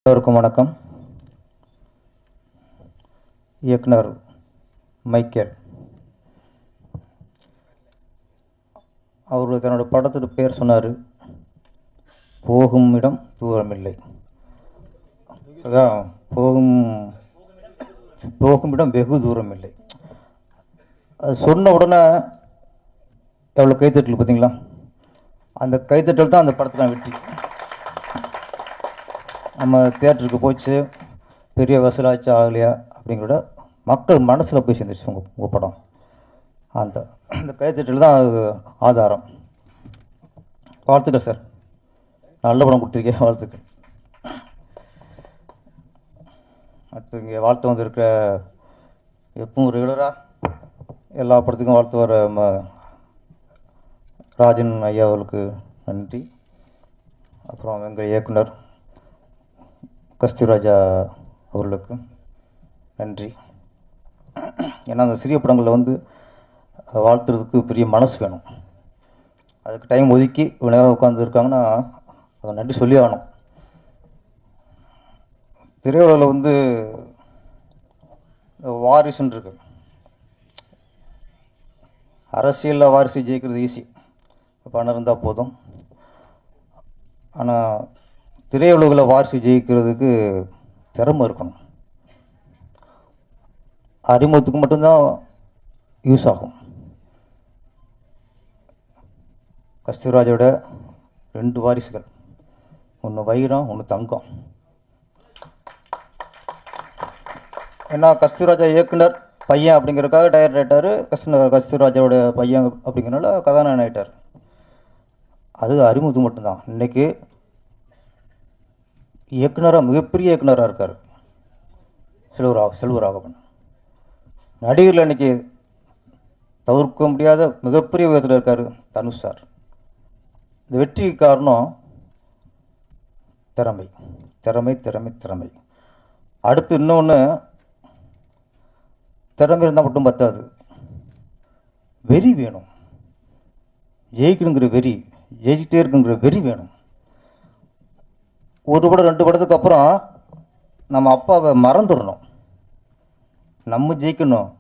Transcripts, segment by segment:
எல்லோருக்கும் வணக்கம். இயக்குனர் மைக்கேல் அவர் தன்னோட படத்துக்கு பேர் சொன்னார், போகும் இடம் தூரமில்லை. அதான் போகும் இடம் வெகு தூரம் இல்லை. அது சொன்ன உடனே எவ்வளோ கைத்தட்டல் பார்த்தீங்களா? அந்த கைத்தட்டல் தான் அந்த படத்தில் வெற்றி. நம்ம தியேட்டருக்கு போச்சு, பெரிய வசூலாச்சு ஆகலையா அப்படிங்கிறத மக்கள் மனசில் போய் சேர்ந்துருச்சு உங்கள் படம். அந்த கைத்தட்டல் தான் அது ஆதாரம். வாழ்த்துக்கள் சார், நல்ல படம் கொடுத்துருக்கேன், வாழ்த்துக்கள். அடுத்து இங்கே வாழ்த்து வந்திருக்கிற எப்பவும் ரெகுலராக எல்லா படத்துக்கும் வாழ்த்து வர ராஜன் ஐயா அவர்களுக்கு நன்றி. அப்புறம் எங்கள் இயக்குனர் கஸ்தூராஜா அவர்களுக்கு நன்றி. ஏன்னா அந்த சிறிய படங்களில் வாழ்த்துறதுக்கு பெரிய மனசு வேணும். அதுக்கு டைம் ஒதுக்கி இவ்வளோ நேரம் உட்காந்துருக்காங்கன்னா அதை நன்றி சொல்லி ஆகணும். திரையுலகில் வாரிசுன்னு இருக்கு. அரசியலில் வாரிசு ஜெயிக்கிறது ஈஸி, பணம் இருந்தால் போதும். ஆனால் திரையுலகில் வாரிசு ஜெயிக்கிறதுக்கு திறமை இருக்கணும். அறிமுகத்துக்கு மட்டும்தான் யூஸ் ஆகும். கஸ்தூராஜோட 2 வாரிசுகள், ஒன்று வைரம், ஒன்று தங்கம். ஏன்னா கஸ்தூராஜா இயக்குனர் பையன் அப்படிங்கிறதுக்காக டைரக்டர் கஸ்தூராஜாவோட பையன் அப்படிங்கிறனால கதாநாயகன் ஆகிட்டார். அது அறிமுகத்துக்கு மட்டும்தான். இன்றைக்கி இயக்குனராக, மிகப்பெரிய இயக்குனராக இருக்கார் செல்வராகவன். நடிகரில் இன்றைக்கி தவிர்க்க முடியாத மிகப்பெரிய விதத்தில் இருக்கார் தனுஷ் சார். இந்த வெற்றிக்கு காரணம் திறமை திறமை திறமை திறமை. அடுத்து இன்னொன்று, திறமை இருந்தால் மட்டும் பத்தாது, வெறி வேணும். ஜெயிக்கணுங்கிற வெறி, ஜெயிக்கிட்டே இருக்குங்கிற வெறி வேணும். ஒரு படம் 2 படத்துக்கு அப்புறம் நம்ம அப்பாவை மறந்துடணும். நம்ம ஜெயிக்கணும்,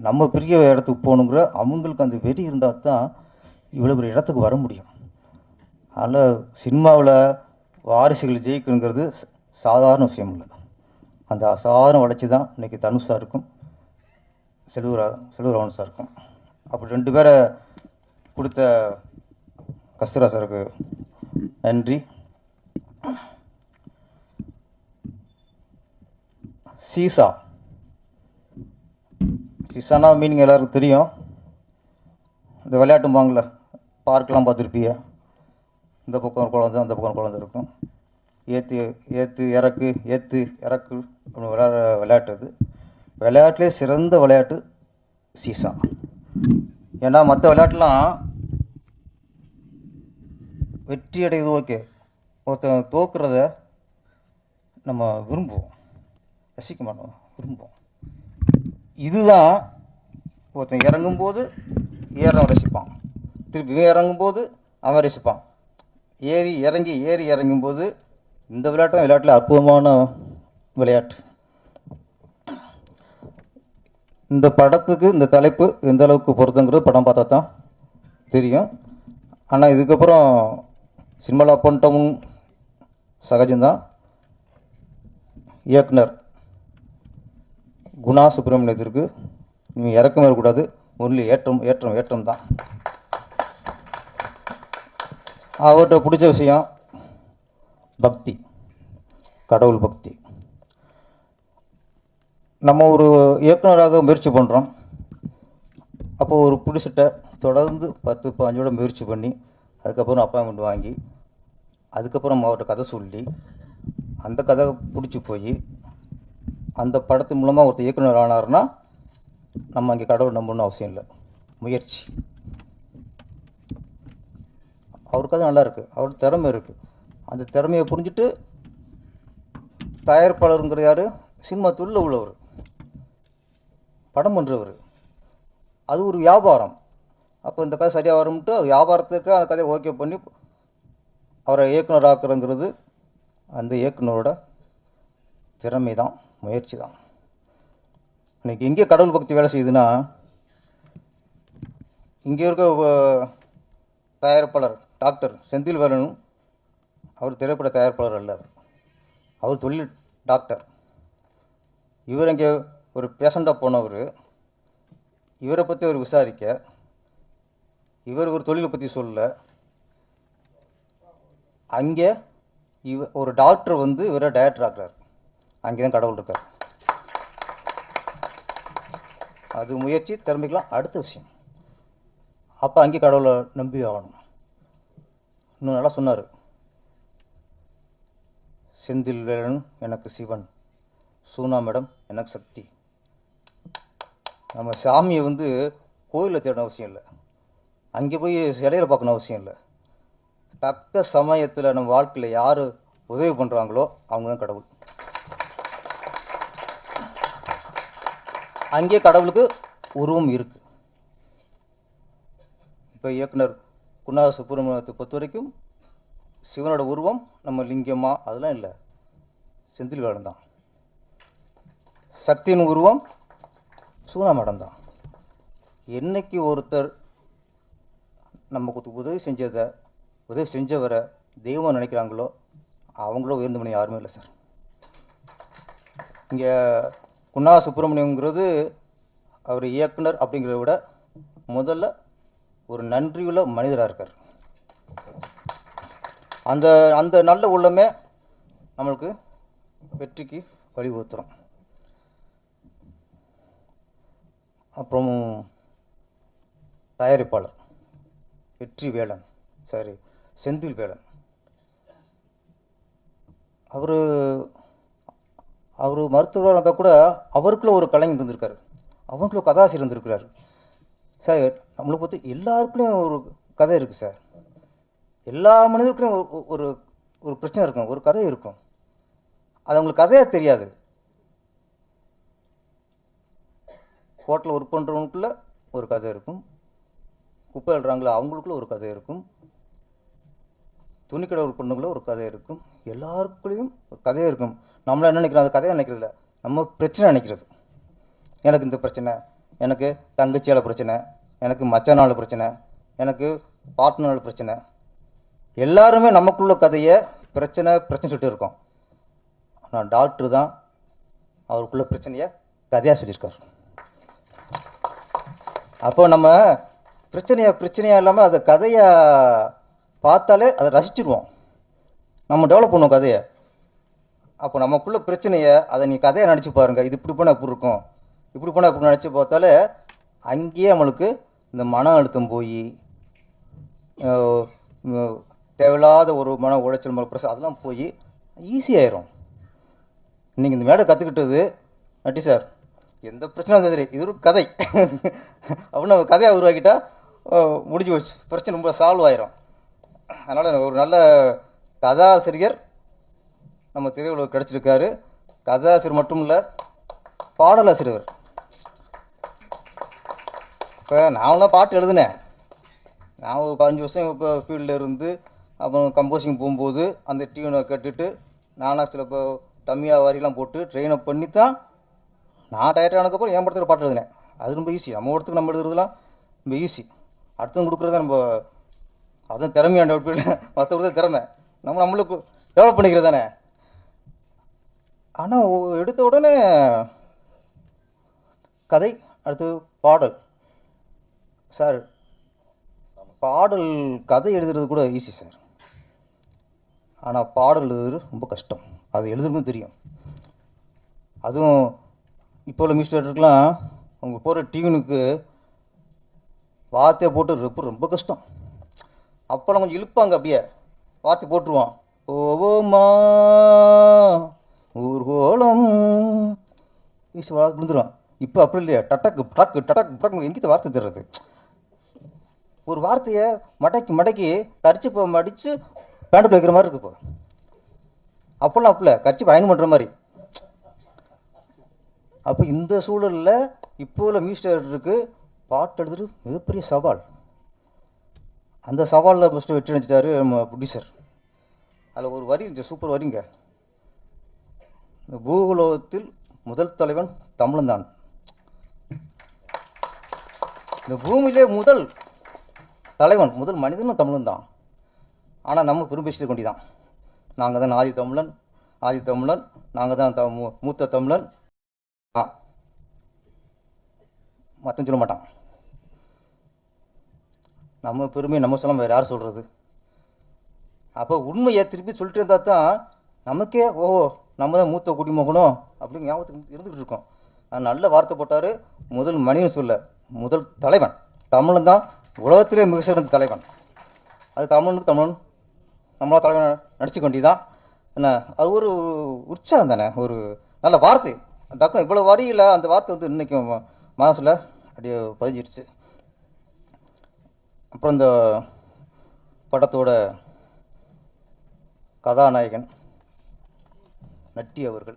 நம்ம பெரிய இடத்துக்கு போகணுங்கிற அவங்களுக்கு அந்த வெறி இருந்தால் தான் இவ்வளோ பெரிய இடத்துக்கு வர முடியும். அதனால் சினிமாவில் வாரிசுகள் ஜெயிக்கணுங்கிறது சாதாரண விஷயம் இல்லை. அந்த அசாதாரண வளர்ச்சி தான் இன்றைக்கி தனுஷ் சாருக்கும் செல்வராகவன் சாருக்கும். அப்படி 2 பேரை கொடுத்த கஸ்தூரா சாருக்கு நன்றி. சீசானா மீனிங் எல்லாருக்கும் தெரியும். இந்த விளையாட்டும்பாங்கள, பார்க்கெலாம் பார்த்துருப்பீங்க. இந்த பக்கம் ஒரு குழந்தை, அந்த பக்கம் குழந்தை இருக்கும். ஏற்று இறக்கு அப்படின்னு விளையாட்டு. அது விளையாட்டுலே சிறந்த விளையாட்டு சீசா. ஏன்னா மற்ற விளையாட்டுலாம் வெற்றி அடையுது ஓகே, ஒருத்தன் தோக்குறத நம்ம விரும்புவோம், ரசிக்க மாட்டோம், விரும்புவோம். இதுதான் ஒருத்தன் இறங்கும்போது ஏறவன் ரசிப்பான், திருப்பி இறங்கும்போது அவன் ரசிப்பான். ஏறி இறங்கும்போது இந்த விளையாட்டு தான் விளையாட்டில் அற்புதமான விளையாட்டு. இந்த படத்துக்கு இந்த தலைப்பு எந்த அளவுக்கு பொருத்தங்கிறது படம் பார்த்தா தான் தெரியும். ஆனால் இதுக்கப்புறம் சினிமாவில் பண்ணிட்டமும் சகஜம்தான். இயக்குனர் குணா சுப்பிரமணியத்திற்கு நீங்கள் இறக்கமே இருக்கக்கூடாது, ஒன்லி ஏற்றம் தான். அவர்கிட்ட பிடிச்ச விஷயம் பக்தி, கடவுள் பக்தி. நம்ம ஒரு இயக்குனராக முயற்சி பண்ணுறோம். அப்போது ஒரு பிடிச்சிட்ட தொடர்ந்து 10-15 முயற்சி பண்ணி அதுக்கப்புறம் அப்பாயின்மெண்ட் வாங்கி அதுக்கப்புறம் அவர்கிட்ட கதை சொல்லி அந்த கதை பிடிச்சி போய் அந்த படத்து மூலமாக ஒருத்தர் இயக்குனர் ஆனார்னா நம்ம அங்கே கடவுள் நம்பணும்னு அவசியம் இல்லை, முயற்சி. அவருக்கு அது நல்லா இருக்குது, அவருக்கு திறமை இருக்குது. அந்த திறமையை புரிஞ்சுட்டு தயாரிப்பாளருங்கிற யார், சினிமா தொழில் உள்ளவர், படம் பண்ணுறவர். அது ஒரு வியாபாரம். அப்போ இந்த கதை சரியாக வரும்ட்டு வியாபாரத்துக்கு அந்த கதையை ஓகே பண்ணி அவரை இயக்குனர் ஆக்குறங்கிறது அந்த இயக்குனரோட திறமை தான், முயற்சி தான். இன்றைக்கி எங்கே கடவுள் பக்தி வேலை செய்யுதுன்னா, இங்கே இருக்க தயாரிப்பாளர் டாக்டர் செந்தில்வேலனும் அவர் திரைப்பட தயாரிப்பாளர் அல்ல, அவர் தொழில் டாக்டர். இவர் இங்கே ஒரு பேஷண்ட்டாக போனவர், இவரை பற்றி அவர் விசாரிக்க, இவர் ஒரு தொழிலை பற்றி சொல்ல, அங்கே ஒரு டாக்டர் வந்து இவரை டைரக்டர் ஆக்குறார். அங்கே தான் கடவுள் இருக்கார். அது முயற்சி, திறமைக்கலாம் அடுத்த விஷயம். அப்போ அங்கே கடவுளை நம்பி ஆகணும். இன்னும் நல்லா சொன்னார், செந்தில்வேலன் எனக்கு சிவன், சூனா மேடம் எனக்கு சக்தி. நம்ம சாமியை வந்து கோயிலில் தேடணும் அவசியம் இல்லை, அங்கே போய் சிலையில் பார்க்கணும் அவசியம் இல்லை. தக்க சமயத்தில் நம்ம வாழ்க்கையில் யார் உதவி பண்ணுறாங்களோ அவங்க தான் கடவுள். அங்கே கடவுளுக்கு உருவம் இருக்குது. இப்போ இயக்குனர் குணா சுப்பிரமணியத்தை பொறுத்த வரைக்கும் சிவனோட உருவம் நம்ம லிங்கமா அதெல்லாம் இல்லை, செந்தில்வேலன் தான். சக்தியின் உருவம் சூனா மேடம் தான். என்னைக்கு ஒருத்தர் நமக்கு உதவி செஞ்சவரை தெய்வம் நினைக்கிறாங்களோ அவங்கள உயர்ந்த மணி யாருமே இல்லை சார். இங்கே குணா சுப்பிரமணியங்கிறது அவர் இயக்குனர் அப்படிங்கிறத விட முதல்ல ஒரு நன்றியுள்ள மனிதராக இருக்கார். அந்த அந்த நல்ல உள்ளமே நம்மளுக்கு வெற்றிக்கு வழிவகுத்துறோம். அப்புறம் தயாரிப்பாளர் வெற்றிவேலன், சரி செந்தில்வேலன், அவர் மருத்துவராக இருந்தால் கூட அவருக்குள்ள ஒரு கலைஞர் இருந்திருக்காரு, அவங்களுக்குள்ள கதாசிரியர் இருந்திருக்கிறார் சார். நம்மளை பொறுத்து எல்லாருக்குள்ளேயும் ஒரு கதை இருக்குது சார். எல்லா மனிதருக்குள்ளேயும் ஒரு ஒரு பிரச்சனை இருக்கும், ஒரு கதை இருக்கும். அது அவங்களுக்கு கதையாக தெரியாது. ஹோட்டலில் ஒர்க் பண்ணுறவங்களுக்குள்ள ஒரு கதை இருக்கும், குப்பை எழுறாங்களோ அவங்களுக்குள்ள ஒரு கதை இருக்கும், துணிக்கடை ஒர்க் பண்ணுறவங்கள ஒரு கதை இருக்கும். எல்லாருக்குள்ளேயும் ஒரு கதையாக இருக்கும். நம்மள என்ன நினைக்கிறோம், அது கதையாக நினைக்கிறது இல்லை, நம்ம பிரச்சனை நினைக்கிறது. எனக்கு இந்த பிரச்சனை, எனக்கு தங்கச்சியால் பிரச்சனை, எனக்கு மச்சானால பிரச்சனை, எனக்கு பார்ட்னரால் பிரச்சனை. எல்லாருமே நமக்குள்ள கதையை பிரச்சனை சொல்லிட்டு இருக்கோம். ஆனால் டாக்டர் தான் அவருக்குள்ள பிரச்சனையை கதையாக சொல்லியிருக்கார். அப்போ நம்ம பிரச்சனையாக இல்லாமல் அதை கதையை பார்த்தாலே அதை ரசிச்சிடுவோம், நம்ம டெவலப் பண்ணுவோம் கதையை. அப்போ நமக்குள்ள பிரச்சனையை அதை நீ கதையை நினச்சி பாருங்கள், இது இப்படி போனால் எப்படி இருக்கும், இப்படி போனால் இப்படி நினச்சி பார்த்தாலே அங்கேயே நம்மளுக்கு இந்த மன அழுத்தம் போய் தேவையில்லாத ஒரு மன உளைச்சல் பிரச்சனை அதெல்லாம் போய் ஈஸியாயிரும். இன்றைக்கி இந்த மேடை கற்றுக்கிட்டது நட்டி சார், எந்த பிரச்சனை சரி இது ஒரு கதை அப்படின்னு நம்ம கதையை உருவாக்கிட்டா முடிஞ்சு போச்சு, பிரச்சனை ரொம்ப சால்வ் ஆயிரும். அதனால் ஒரு நல்ல கதாசிரியர் நம்ம திரையுலகம் கிடச்சிருக்காரு. கதாசிரியர் மட்டும் இல்லை, பாடலாசிரியர். இப்போ நான் தான் பாட்டு எழுதுனேன். நான் ஒரு 15 வருஷம் இப்போ ஃபீல்டில் இருந்து அப்புறம் கம்போசிங் போகும்போது அந்த டியூனை கேட்டுட்டு நானாக சில இப்போ டம்மியா வாரிலாம் போட்டு ட்ரெயின் அப் பண்ணி தான் நான் டயர்ட் ஆனதுக்கப்புறம் என் படத்தில் பாட்டு எழுதினேன். அது ரொம்ப ஈஸி, நம்ம இடத்துக்கு நம்ம எழுதுறதுலாம் ரொம்ப ஈஸி. அடுத்தவங்க கொடுக்குறத நம்ம அதுவும் திறமையான மற்றவங்க திறமை நம்மளுக்கு டெவலப் பண்ணிக்கிறது தானே. ஆனால் எடுத்த உடனே கதை, அடுத்து பாடல். சார் பாடல் கதை எழுதுறது கூட ஈஸி சார், ஆனால் பாடல் எழுதுறது ரொம்ப கஷ்டம். அது எழுதுறதும் தெரியும். அதுவும் இப்போ உள்ள மியூசிக் டேரக்டருக்கெலாம் அவங்க போகிற டியூனுக்கு வார்த்தையை போட்டு ரொம்ப கஷ்டம். அப்போல்லாம் கொஞ்சம் இழுப்பாங்க, அப்படியே வார்த்தை போட்டுருவான், ஓவோமா ஊர்கோலம் ஈஸி வார்த்தை விழுந்துருவான். இப்போ அப்படி இல்லையா, டட்டக்கு டக்கு டட்டக்கு டக்கு எங்கிட்ட வார்த்தை தர்றது. ஒரு வார்த்தையை மடக்கி கரிச்சு இப்போ மடித்து பேண்டுக்கு வைக்கிற மாதிரி இருக்கு. இப்போ அப்போல்லாம் அப்பல கரிச்சு பயணம் பண்ணுற மாதிரி. அப்போ இந்த சூழலில் இப்போ உள்ள மியூசிக் டைரக்டருக்கு பாட்டு எழுதுறது மிகப்பெரிய சவால். அந்த சவாலில் ஃபஸ்ட்டு வெற்றி அடைஞ்சிட்டாரு நம்ம ப்ரொடியூசர். அதில் ஒரு வரி இருந்துச்சு, சூப்பர் வரிங்க. இந்த பூகோளத்தில் முதல் தலைவன் தமிழன் தான். இந்த பூமியிலே முதல் தலைவன் முதல் மனிதனும் தமிழன் தான். ஆனால் நம்ம பெரும்பேசிட்டு கொண்டிதான் நாங்கள் தான் ஆதி தமிழன், நாங்கள் தான் மூத்த தமிழன். மற்றவன் சொல்ல மாட்டான். நம்ம பெருமையை நம்ம சொல்லாமல் வேறு யார் சொல்கிறது? அப்போ உண்மையை திருப்பி சொல்லிட்டு இருந்தால் தான் நமக்கே நம்ம தான் மூத்த குடிமகனும் அப்படின்னு ஞாபகத்துக்கு இருந்துக்கிட்டு இருக்கோம். நல்ல வார்த்தை போட்டார். முதல் மனிதன் சொல்ல முதல் தலைவன் தமிழன் தான், உலகத்திலே மிக சிறந்த தலைவன். அது தமிழன் நம்மளா தலைவன் நடிச்சு கொண்டிதான் என்ன. அது ஒரு உற்சாகம் தானே, ஒரு நல்ல வார்த்தை. டக்குனு இவ்வளோ வரியில் அந்த வார்த்தை வந்து இன்றைக்கும் மனசில் அப்படியே பதிஞ்சிருச்சு. அப்புறம் இந்த படத்தோட கதாநாயகன் நட்டி அவர்கள்,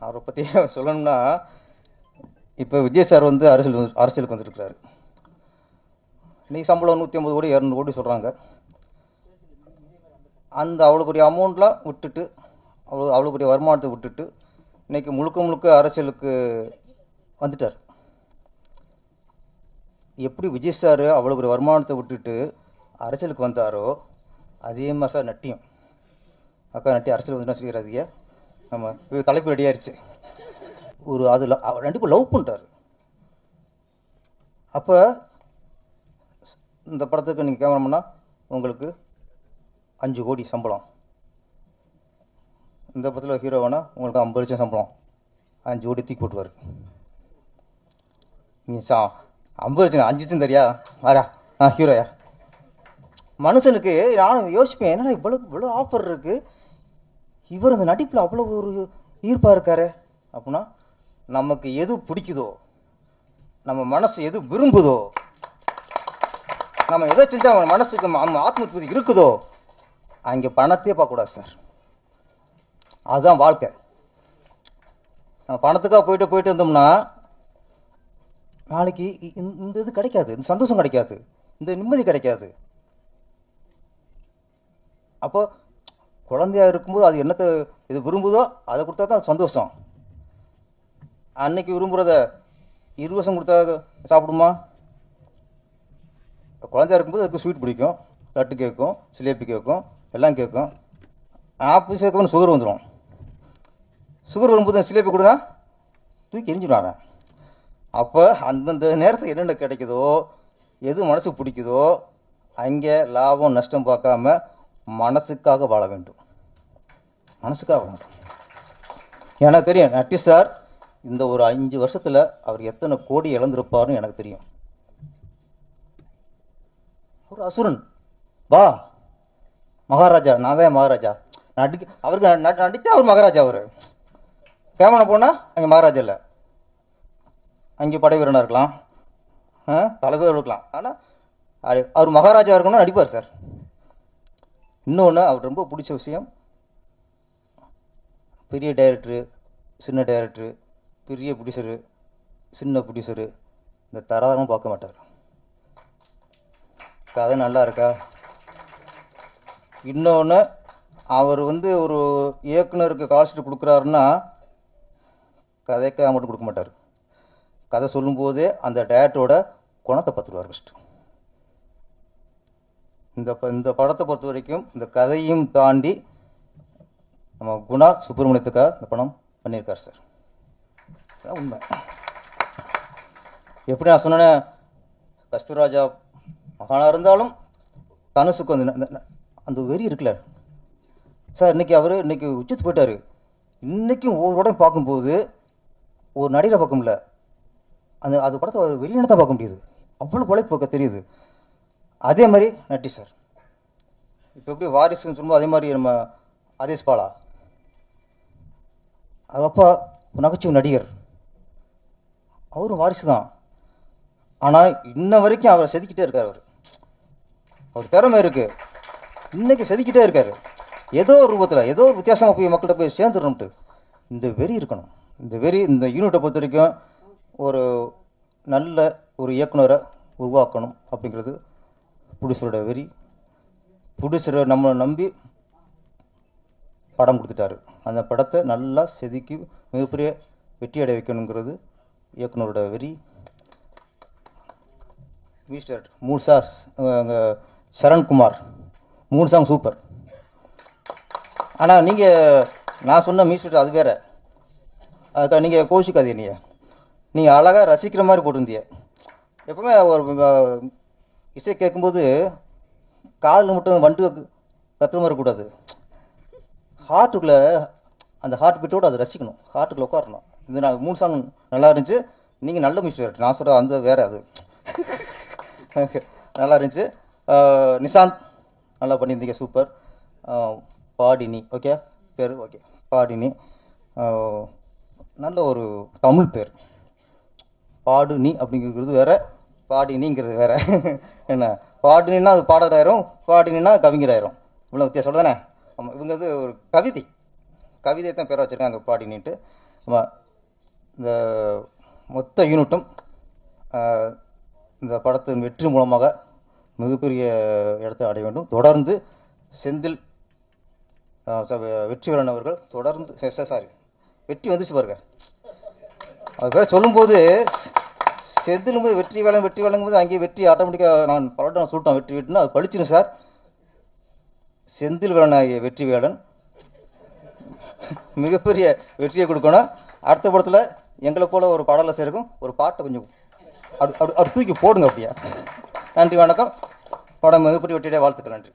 அவரை பற்றி சொல்லணும்னா, இப்போ விஜய் சார் வந்து அரசியலுக்கு வந்துருக்கிறாரு. இன்றைக்கி சம்பளம் 150 கோடி 200 கோடி சொல்கிறாங்க. அந்த அவ்வளோ பெரிய அமௌண்ட்லாம் விட்டுட்டு, அவ்வளோ பெரிய வருமானத்தை விட்டுட்டு இன்றைக்கி முழுக்க அரசியலுக்கு வந்துட்டார். எப்படி விஜய் சார் அவ்வளோ பெரிய வருமானத்தை விட்டுட்டு அரசியலுக்கு வந்தாரோ அதே மாதிரி சார் நட்டியும். அக்கா நட்டி அரசியல் வந்து சொல்லிடுறாதீங்க, நம்ம தலைப்பு ரெடி ஆயிடுச்சு. ஒரு அதில் ரெண்டு பேர் லவ் பண்ணுறாரு. அப்போ இந்த படத்துக்கு நீங்கள் கேமராமேனா உங்களுக்கு 5 கோடி சம்பளம், இந்த படத்தில் ஹீரோவானா உங்களுக்கு 50 லட்சம் சம்பளம், 5 கோடி தூக்கி போட்டுவார். நீ 50 லட்சம் 5 லட்சம் தெரியா ஆரா ஹீரோயா. மனுஷனுக்கு நானும் யோசிப்பேன், என்னடா இவ்வளோ ஆஃபர் இருக்குது, இவர் இந்த நடிப்பில் அவ்வளோ ஒரு ஈர்ப்பாக இருக்காரு அப்படின்னா, நமக்கு எது பிடிக்குதோ, நம்ம மனசு எது விரும்புதோ, நம்ம எதை செஞ்சால் நம்ம மனசுக்கு ஆத்ம திருப்தி இருக்குதோ அங்கே பணத்தையே பார்க்கக்கூடாது சார். அதுதான் வாழ்க்கை. நம்ம பணத்துக்காக போயிட்டு இருந்தோம்னா நாளைக்கு இந்த இது கிடைக்காது, இந்த சந்தோஷம் கிடைக்காது, இந்த நிம்மதி கிடைக்காது. அப்போ குழந்தையாக இருக்கும்போது அது என்னத்தை இது விரும்புதோ அதை கொடுத்தா தான் சந்தோஷம். அன்னைக்கு விரும்புகிறத 20 வருஷம் கொடுத்தா சாப்பிடுமா? குழந்தையாக இருக்கும்போது அதுக்கு ஸ்வீட் பிடிக்கும், லட்டு கேட்கும், சிலேபி கேட்கும், எல்லாம் கேட்கும். ஆப்பிள் சேர்க்கணும் சுகர் வந்துடும். சுகர் வரும்போது சிலேபி கொடுனா தூக்கி எரிஞ்சிடுவாங்க. அப்போ அந்தந்த நேரத்தில் என்னென்ன கிடைக்குதோ, எது மனசுக்கு பிடிக்குதோ அங்கே லாபம் நஷ்டம் பார்க்காம மனசுக்காக வாழ வேண்டும். மனசுக்காக வாழ வேண்டும். எனக்கு தெரியும் நட்டி சார் இந்த ஒரு 5 வருஷத்தில் அவர் எத்தனை கோடி இழந்திருப்பார்னு எனக்கு தெரியும். ஒரு அசுரன் வா மகாராஜா, நான் தான் மகாராஜா அவருக்கு நடித்தா அவர் மகாராஜா. அவர் கேமரா போனால் அங்கே மகாராஜா இல்லை, அங்கே படை வீரனாக இருக்கலாம், தலைவர் இருக்கலாம். ஆனால் அவர் மகாராஜா இருக்கணும்னு நடிப்பார் சார். இன்னொன்று அவர் ரொம்ப பிடிச்ச விஷயம், பெரிய டைரக்டரு, சின்ன டைரக்டரு, பெரிய ப்ரொடியூசரு, சின்ன ப்ரொடியூசரு, இந்த தராதரமும் பார்க்க மாட்டார். கதை நல்லா இருக்கா? இன்னொன்று அவர் வந்து ஒரு இயக்குனருக்கு கால்ஷீட் கொடுக்குறாருன்னா கதைக்காக மட்டும் கொடுக்க மாட்டார். கதை சொல்லும்போதே அந்த டேரக்டரோட குணத்தை பார்த்துருவார் ஃபஸ்ட்டு. இந்த படத்தை பொறுத்த வரைக்கும் இந்த கதையும் தாண்டி நம்ம குணா சுப்பிரமணியத்துக்காக இந்த படம் பண்ணியிருக்கார் சார். உண்மை. எப்படி நான் சொன்னேன், கஸ்தூராஜா மகானாக இருந்தாலும் தனுசுக்கு வந்து அந்த வெறி இருக்குல்ல சார். இன்னைக்கு உச்சத்து போயிட்டார். இன்றைக்கும் ஒவ்வொரு படம் பார்க்கும்போது ஒரு நடிகரை பார்க்க முடியல, அது படத்தை வெளியின தான் பார்க்க முடியுது. அவ்வளோ உழைப்பு தெரியுது. அதே மாதிரி நட்டி சார் இப்போ எப்படி வாரிசுன்னு சொல்லும்போது அதே மாதிரி நம்ம ஆதேஷ் பாலா அது அப்பா நகைச்சுவை நடிகர், அவரும் வாரிசு தான். ஆனால் இன்ன வரைக்கும் அவரை செதுக்கிட்டே இருக்கார். அவர் திறமை இருக்குது, இன்னைக்கு செதுக்கிட்டே இருக்கார். ஏதோ ஒரு ரூபத்தில் ஏதோ ஒரு வித்தியாசமாக போய் மக்கள்கிட்ட போய் சேர்ந்துடணும்ட்டு இந்த வெறி இருக்கணும். இந்த வெறி இந்த யூனிட்டை பொறுத்த வரைக்கும் ஒரு நல்ல ஒரு இயக்குனரை உருவாக்கணும் அப்படிங்கிறது ப்ரொடியூசரோட வெறி. ப்ரொடியூசரை நம்மளை நம்பி படம் கொடுத்துட்டாரு. அந்த படத்தை நல்லா செதுக்கி மிகப்பெரிய வெற்றி அடைய வைக்கணுங்கிறது இயக்குனரோட வெறி. Mister 3 sir Sarankumar 3 song super. ஆனால் நான் சொன்ன மியூசிக் அது வேறு, அதுக்காக நீங்கள் கோஷிக்காதீங்க. நீங்கள் அழகாக ரசிக்கிற மாதிரி போட்டிருந்தீங்க. எப்பவுமே ஒரு இசை கேட்கும்போது காதில் மட்டும் வண்டு கத்துற மாதிரி கூடாது, ஹார்ட்டுக்குள்ளே அந்த ஹார்ட் பீட்டோடு அதை ரசிக்கணும், ஹார்ட்டுக்குள்ளே உட்காரணும். இது நான் 3 சாங் நல்லா இருந்துச்சு. நீங்கள் நல்ல மியூசிக் நான் சொல்கிற அந்த வேறு அது நல்லா இருந்துச்சு. நிசாந்த் நல்லா பண்ணியிருந்தீங்க, சூப்பர். பாடினி ஓகே பேர், ஓகே பாடினி நல்ல ஒரு தமிழ் பேர். பாடுனி அப்படிங்கிறது வேறு, பாடினிங்கிறது வேறு. என்ன பாடினா அது பாடகராயிரும், பாடினா கவிஞராயிரும், இவ்வளோ வித்தியாசம் தானே. ஆமாம், இவங்க வந்து ஒரு கவிதை தான் பேரை வச்சுருக்காங்க பாடினின்ட்டு. ஆமாம், இந்த மொத்த யூனிட்டும் இந்த படத்தின் வெற்றி மூலமாக மிகப்பெரிய இடத்தை அடைய வேண்டும். தொடர்ந்து செந்தில் வெற்றிவேலன் அவர்கள் தொடர்ந்து வெற்றி வந்துச்சு பாருங்க. அது பேர் சொல்லும்போது செந்திலும் போது வெற்றி வேலைங்கும்போது அங்கேயே வெற்றி ஆட்டோமேட்டிக்காக நான் பலவட்டம் சொல்லிட்டோம், வெற்றினா அது படிச்சிடும் சார். செந்தில் வேலன் ஆகிய வெற்றிவேலன் மிகப்பெரிய வெற்றியை கொடுக்கணும். அடுத்த படத்தில் எங்களை போல ஒரு பாடலை சேர்க்கும் ஒரு பாட்டை கொஞ்சம் அப்படி தூக்கி போடுங்க அப்படியா. நன்றி, வணக்கம். படம் மிகப்பெரிய வெற்றியுடைய வாழ்த்துக்கள். நன்றி.